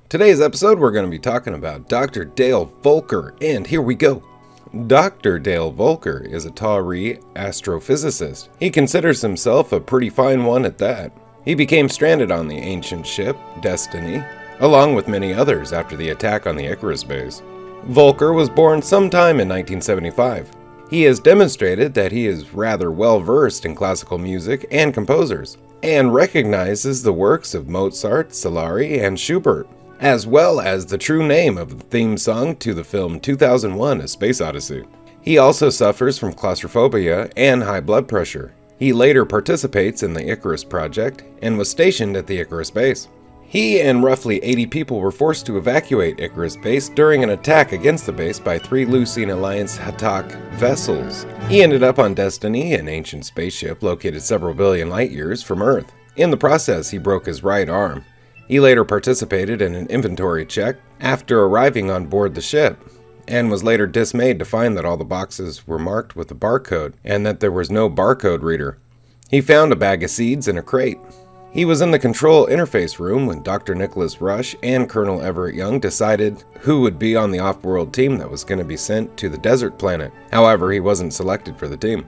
Today's episode, we're going to be talking about Dr. Dale Volker, and here we go. Dr. Dale Volker is a Tok'ra astrophysicist. He considers himself a pretty fine one at that. He became stranded on the ancient ship, Destiny, along with many others after the attack on the Icarus Base. Volker was born sometime in 1975. He has demonstrated that he is rather well versed in classical music and composers, and recognizes the works of Mozart, Salieri, and Schubert, as well as the true name of the theme song to the film 2001: A Space Odyssey. He also suffers from claustrophobia and high blood pressure. He later participates in the Icarus project and was stationed at the Icarus Base. He and roughly 80 people were forced to evacuate Icarus Base during an attack against the base by 3 Lucine Alliance Hatak vessels. He ended up on Destiny, an ancient spaceship located several billion light years from Earth. In the process, he broke his right arm. He later participated in an inventory check after arriving on board the ship, and was later dismayed to find that all the boxes were marked with a barcode and that there was no barcode reader. He found a bag of seeds in a crate. He was in the control interface room when Dr. Nicholas Rush and Colonel Everett Young decided who would be on the off-world team that was going to be sent to the desert planet. However, he wasn't selected for the team.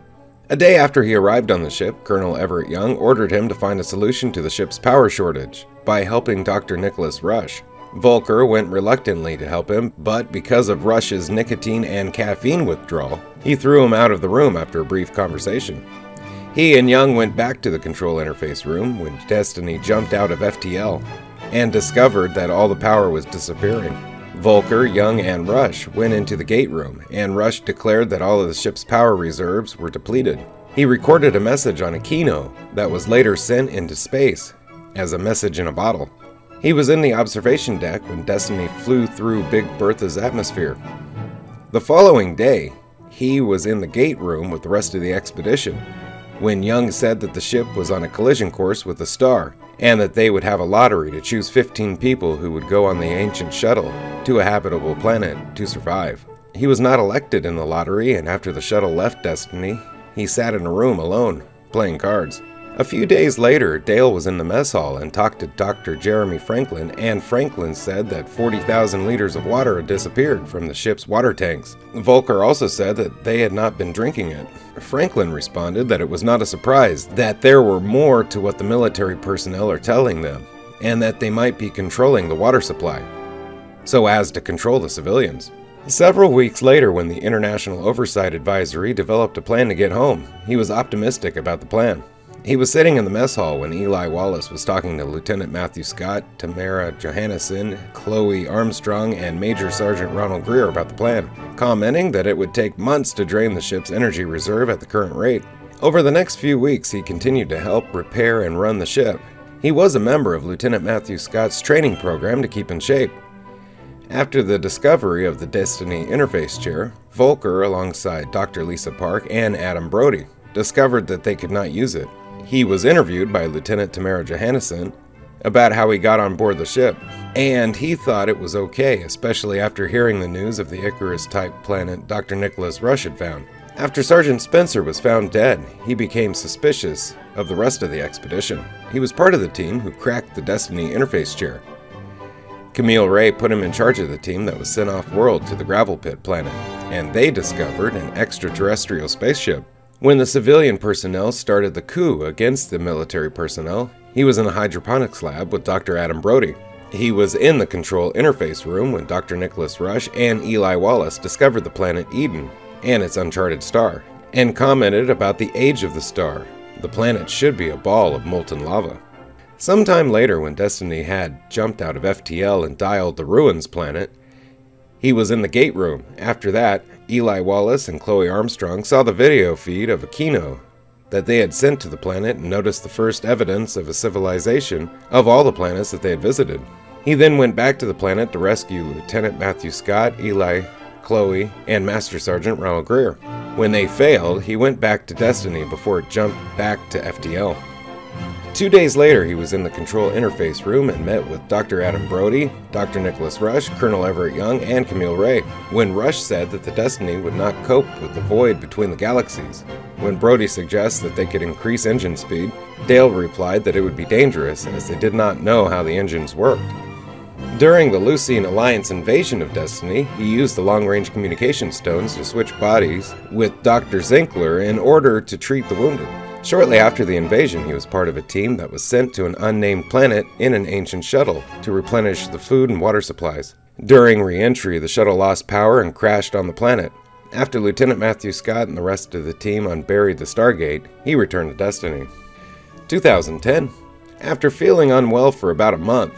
A day after he arrived on the ship, Colonel Everett Young ordered him to find a solution to the ship's power shortage by helping Dr. Nicholas Rush. Volker went reluctantly to help him, but because of Rush's nicotine and caffeine withdrawal, he threw him out of the room after a brief conversation. He and Young went back to the control interface room when Destiny jumped out of FTL and discovered that all the power was disappearing. Volker, Young, and Rush went into the gate room, and Rush declared that all of the ship's power reserves were depleted. He recorded a message on a Kino that was later sent into space as a message in a bottle. He was in the observation deck when Destiny flew through Big Bertha's atmosphere. The following day, he was in the gate room with the rest of the expedition when Young said that the ship was on a collision course with a star, and that they would have a lottery to choose 15 people who would go on the ancient shuttle to a habitable planet to survive. He was not elected in the lottery, and after the shuttle left Destiny, he sat in a room alone, playing cards. A few days later, Dale was in the mess hall and talked to Dr. Jeremy Franklin, and Franklin said that 40,000 liters of water had disappeared from the ship's water tanks. Volker also said that they had not been drinking it. Franklin responded that it was not a surprise, that there were more to what the military personnel are telling them, and that they might be controlling the water supply, so as to control the civilians. Several weeks later, when the International Oversight Advisory developed a plan to get home, he was optimistic about the plan. He was sitting in the mess hall when Eli Wallace was talking to Lieutenant Matthew Scott, Tamara Johannesson, Chloe Armstrong, and Major Sergeant Ronald Greer about the plan, commenting that it would take months to drain the ship's energy reserve at the current rate. Over the next few weeks, he continued to help repair and run the ship. He was a member of Lieutenant Matthew Scott's training program to keep in shape. After the discovery of the Destiny interface chair, Volker, alongside Dr. Lisa Park and Adam Brody, discovered that they could not use it. He was interviewed by Lieutenant Tamara Johannesson about how he got on board the ship, and he thought it was okay, especially after hearing the news of the Icarus-type planet Dr. Nicholas Rush had found. After Sergeant Spencer was found dead, he became suspicious of the rest of the expedition. He was part of the team who cracked the Destiny interface chair. Camille Ray put him in charge of the team that was sent off-world to the Gravel Pit planet, and they discovered an extraterrestrial spaceship. When the civilian personnel started the coup against the military personnel, he was in a hydroponics lab with Dr. Adam Brody. He was in the control interface room when Dr. Nicholas Rush and Eli Wallace discovered the planet Eden and its uncharted star, and commented about the age of the star. The planet should be a ball of molten lava. Sometime later, when Destiny had jumped out of FTL and dialed the Ruins planet, he was in the gate room. After that, Eli Wallace and Chloe Armstrong saw the video feed of a Kino that they had sent to the planet and noticed the first evidence of a civilization of all the planets that they had visited. He then went back to the planet to rescue Lieutenant Matthew Scott, Eli, Chloe, and Master Sergeant Ronald Greer. When they failed, he went back to Destiny before it jumped back to FTL. 2 days later, he was in the control interface room and met with Dr. Adam Brody, Dr. Nicholas Rush, Colonel Everett Young, and Camille Ray, when Rush said that the Destiny would not cope with the void between the galaxies. When Brody suggests that they could increase engine speed, Dale replied that it would be dangerous as they did not know how the engines worked. During the Lucine Alliance invasion of Destiny, he used the long-range communication stones to switch bodies with Dr. Zinkler in order to treat the wounded. Shortly after the invasion, he was part of a team that was sent to an unnamed planet in an ancient shuttle to replenish the food and water supplies. During re-entry, the shuttle lost power and crashed on the planet. After Lieutenant Matthew Scott and the rest of the team unburied the Stargate, he returned to Destiny. 2010. After feeling unwell for about a month,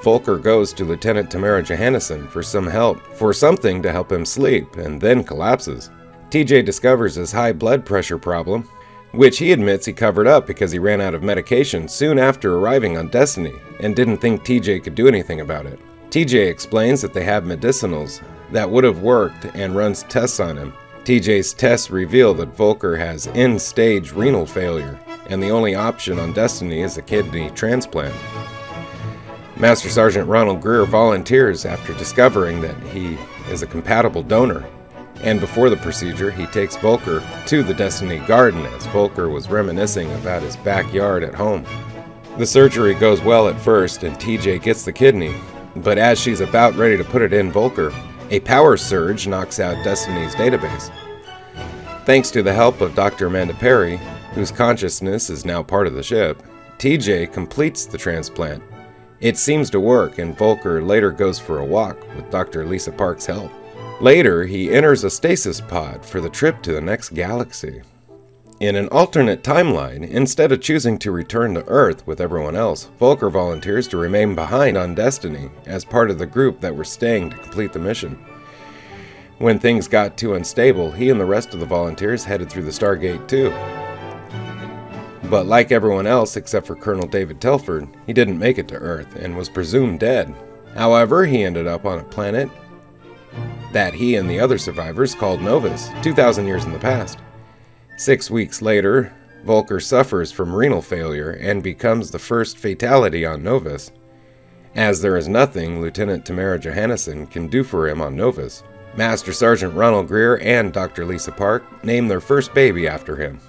Volker goes to Lieutenant Tamara Johannesson for some help, for something to help him sleep, and then collapses. TJ discovers his high blood pressure problem, which he admits he covered up because he ran out of medication soon after arriving on Destiny, and didn't think TJ could do anything about it. TJ explains that they have medicinals that would have worked and runs tests on him. TJ's tests reveal that Volker has end-stage renal failure, and the only option on Destiny is a kidney transplant. Master Sergeant Ronald Greer volunteers after discovering that he is a compatible donor, and before the procedure, he takes Volker to the Destiny Garden as Volker was reminiscing about his backyard at home. The surgery goes well at first, and TJ gets the kidney, but as she's about ready to put it in Volker, a power surge knocks out Destiny's database. Thanks to the help of Dr. Amanda Perry, whose consciousness is now part of the ship, TJ completes the transplant. It seems to work, and Volker later goes for a walk with Dr. Lisa Park's help. Later, he enters a stasis pod for the trip to the next galaxy. In an alternate timeline, instead of choosing to return to Earth with everyone else, Volker volunteers to remain behind on Destiny as part of the group that were staying to complete the mission. When things got too unstable, he and the rest of the volunteers headed through the Stargate too. But like everyone else except for Colonel David Telford, he didn't make it to Earth and was presumed dead. However, he ended up on a planet that he and the other survivors called Novus, 2,000 years in the past. 6 weeks later, Volker suffers from renal failure and becomes the first fatality on Novus, as there is nothing Lieutenant Tamara Johannesson can do for him on Novus. Master Sergeant Ronald Greer and Dr. Lisa Park named their first baby after him.